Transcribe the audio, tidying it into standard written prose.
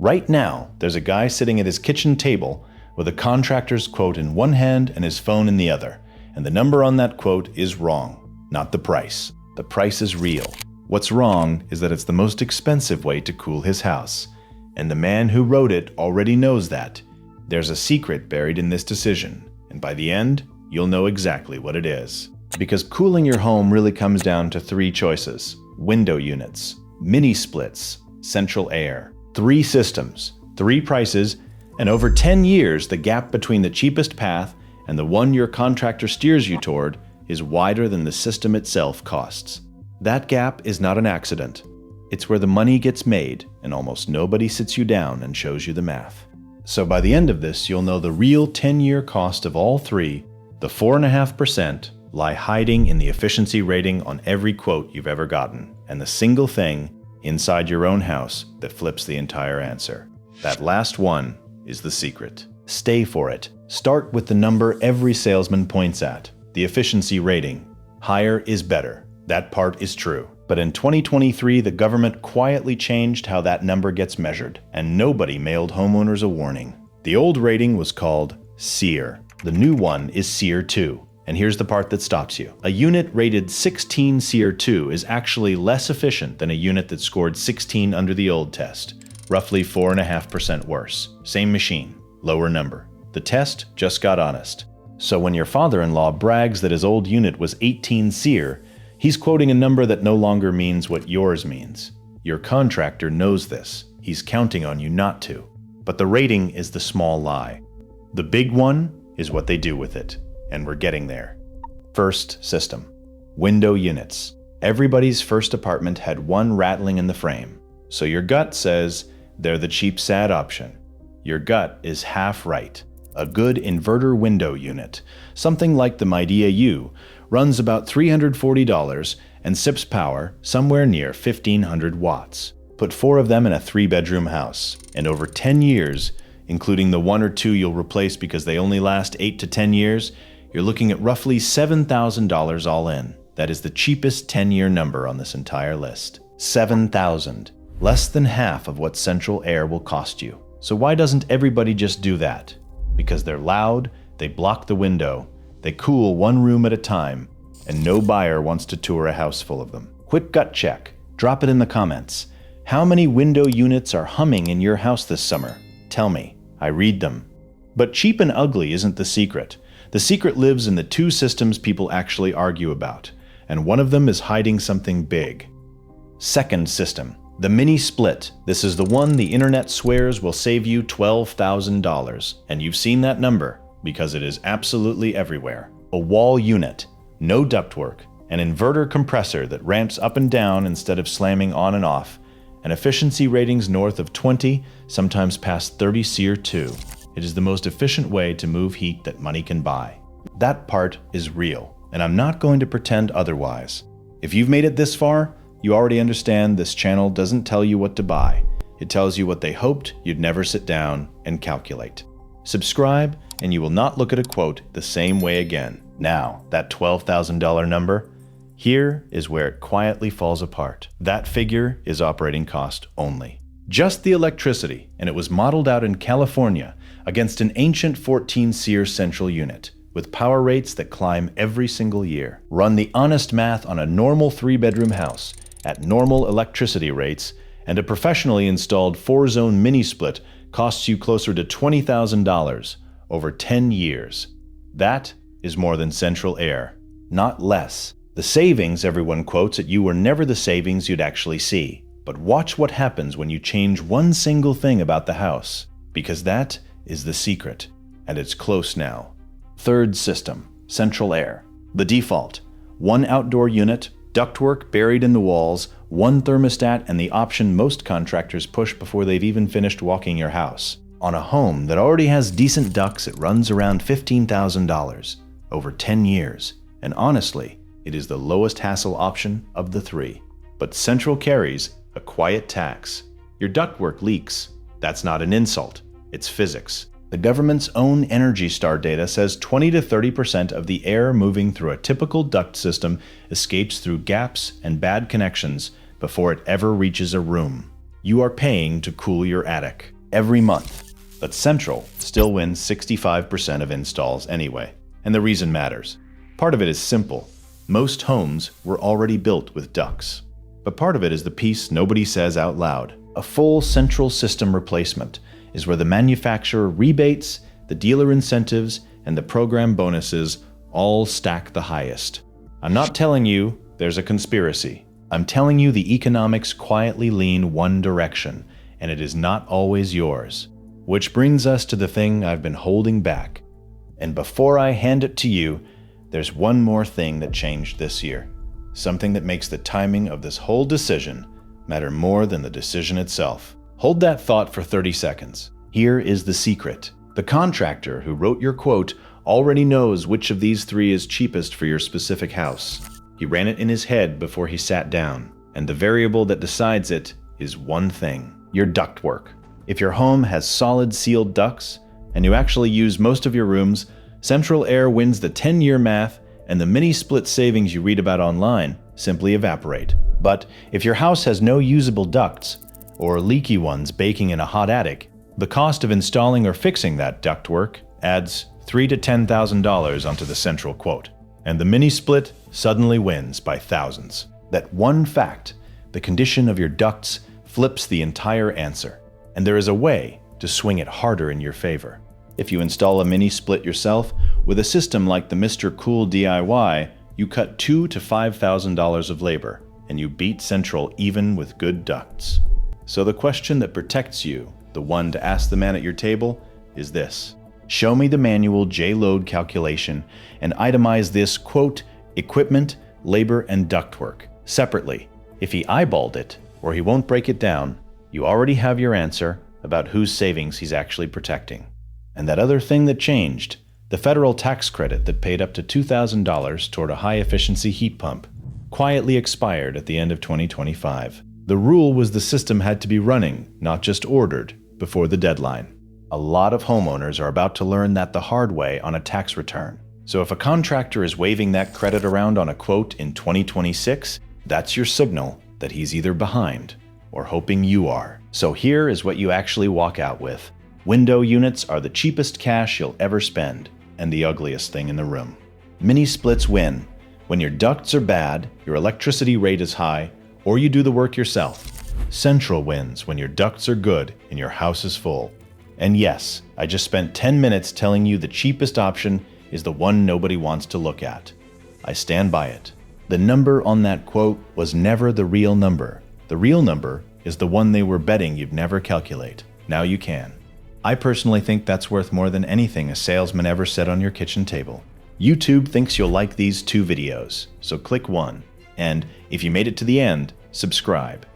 Right now, there's a guy sitting at his kitchen table with a contractor's quote in one hand and his phone in the other, and the number on that quote is wrong, not the price. The price is real. What's wrong is that it's the most expensive way to cool his house, and the man who wrote it already knows that. There's a secret buried in this decision, and by the end, you'll know exactly what it is. Because cooling your home really comes down to three choices: window units, mini splits, central air. 3 systems, 3 prices, and over 10 years, the gap between the cheapest path and the one your contractor steers you toward is wider than the system itself costs. That gap is not an accident. It's where the money gets made, and almost nobody sits you down and shows you the math. So by the end of this, you'll know the real 10-year cost of all 3. The 4.5% lie hiding in the efficiency rating on every quote you've ever gotten, and the single thing inside your own house that flips the entire answer. That last one is the secret. Stay for it. Start with the number every salesman points at, the efficiency rating. Higher is better. That part is true. But in 2023, the government quietly changed how that number gets measured, and nobody mailed homeowners a warning. The old rating was called SEER. The new one is SEER 2. And here's the part that stops you. A unit rated 16 SEER 2 is actually less efficient than a unit that scored 16 under the old test. Roughly 4.5% worse. Same machine, lower number. The test just got honest. So when your father-in-law brags that his old unit was 18 SEER, he's quoting a number that no longer means what yours means. Your contractor knows this. He's counting on you not to. But the rating is the small lie. The big one is what they do with it. And we're getting there. First system. Window units. Everybody's first apartment had one rattling in the frame. So your gut says they're the cheap, sad option. Your gut is half right. A good inverter window unit, something like the Midea U, runs about $340 and sips power somewhere near 1,500 watts. Put 4 of them in a 3-bedroom house, and over 10 years, including the 1 or 2 you'll replace because they only last 8 to 10 years, you're looking at roughly $7,000 all in. That is the cheapest 10-year number on this entire list. $7,000. Less than half of what central air will cost you. So why doesn't everybody just do that? Because they're loud, they block the window, they cool one room at a time, and no buyer wants to tour a house full of them. Quick gut check. Drop it in the comments. How many window units are humming in your house this summer? Tell me. I read them. But cheap and ugly isn't the secret. The secret lives in the 2 systems people actually argue about, and one of them is hiding something big. Second system. The mini split. This is the one the internet swears will save you $12,000, and you've seen that number because it is absolutely everywhere. A wall unit, no ductwork, an inverter compressor that ramps up and down instead of slamming on and off, and efficiency ratings north of 20, sometimes past 30 SEER 2. It is the most efficient way to move heat that money can buy. That part is real, and I'm not going to pretend otherwise. If you've made it this far, you already understand this channel doesn't tell you what to buy. It tells you what they hoped you'd never sit down and calculate. Subscribe, and you will not look at a quote the same way again. Now, that $12,000 number, here is where it quietly falls apart. That figure is operating cost only. Just the electricity, and it was modeled out in California against an ancient 14 SEER central unit, with power rates that climb every single year. Run the honest math on a normal 3-bedroom house at normal electricity rates, and a professionally installed 4-zone mini-split costs you closer to $20,000 over 10 years. That is more than central air, not less. The savings everyone quotes at you were never the savings you'd actually see. But watch what happens when you change one single thing about the house, because that is the secret, and it's close now. Third system, central air. The default, 1 outdoor unit, ductwork buried in the walls, 1 thermostat, and the option most contractors push before they've even finished walking your house. On a home that already has decent ducts, it runs around $15,000 over 10 years, and honestly, it is the lowest hassle option of the 3. But central carries a quiet tax. Your ductwork leaks. That's not an insult, it's physics. The government's own Energy Star data says 20 to 30% of the air moving through a typical duct system escapes through gaps and bad connections before it ever reaches a room. you are paying to cool your attic every month. But Central still wins 65% of installs anyway, and the reason matters. Part of it is simple. Most homes were already built with ducts. But part of it is the piece nobody says out loud. A full central system replacement is where the manufacturer rebates, the dealer incentives, and the program bonuses all stack the highest. I'm not telling you there's a conspiracy. I'm telling you the economics quietly lean one direction, and it is not always yours. Which brings us to the thing I've been holding back. And before I hand it to you, there's one more thing that changed this year. Something that makes the timing of this whole decision matter more than the decision itself. Hold that thought for 30 seconds. Here is the secret. The contractor who wrote your quote already knows which of these three is cheapest for your specific house. He ran it in his head before he sat down, and the variable that decides it is one thing: your ductwork. If your home has solid sealed ducts, and you actually use most of your rooms, Central Air wins the 10-year math, and the mini-split savings you read about online simply evaporate. But if your house has no usable ducts, or leaky ones baking in a hot attic, the cost of installing or fixing that ductwork adds $3,000 to $10,000 onto the Central quote. And the mini-split suddenly wins by thousands. That one fact, the condition of your ducts, flips the entire answer. And there is a way to swing it harder in your favor. If you install a mini-split yourself, with a system like the Mr. Cool DIY, you cut $2,000 to $5,000 of labor, and you beat Central even with good ducts. So the question that protects you, the one to ask the man at your table, is this. Show me the manual J-load calculation and itemize this, quote, equipment, labor, and ductwork separately. If he eyeballed it, or he won't break it down, you already have your answer about whose savings he's actually protecting. And that other thing that changed, the federal tax credit that paid up to $2,000 toward a high-efficiency heat pump, quietly expired at the end of 2025. The rule was the system had to be running, not just ordered, before the deadline. A lot of homeowners are about to learn that the hard way on a tax return. So if a contractor is waving that credit around on a quote in 2026, that's your signal that he's either behind or hoping you are. So here is what you actually walk out with. Window units are the cheapest cash you'll ever spend, and the ugliest thing in the room. Mini splits win when your ducts are bad, your electricity rate is high, or you do the work yourself. Central wins when your ducts are good and your house is full. And yes, I just spent 10 minutes telling you the cheapest option is the one nobody wants to look at. I stand by it. The number on that quote was never the real number. The real number is the one they were betting you'd never calculate. Now you can. I personally think that's worth more than anything a salesman ever said on your kitchen table. YouTube thinks you'll like these 2 videos, so click 1. And if you made it to the end, subscribe.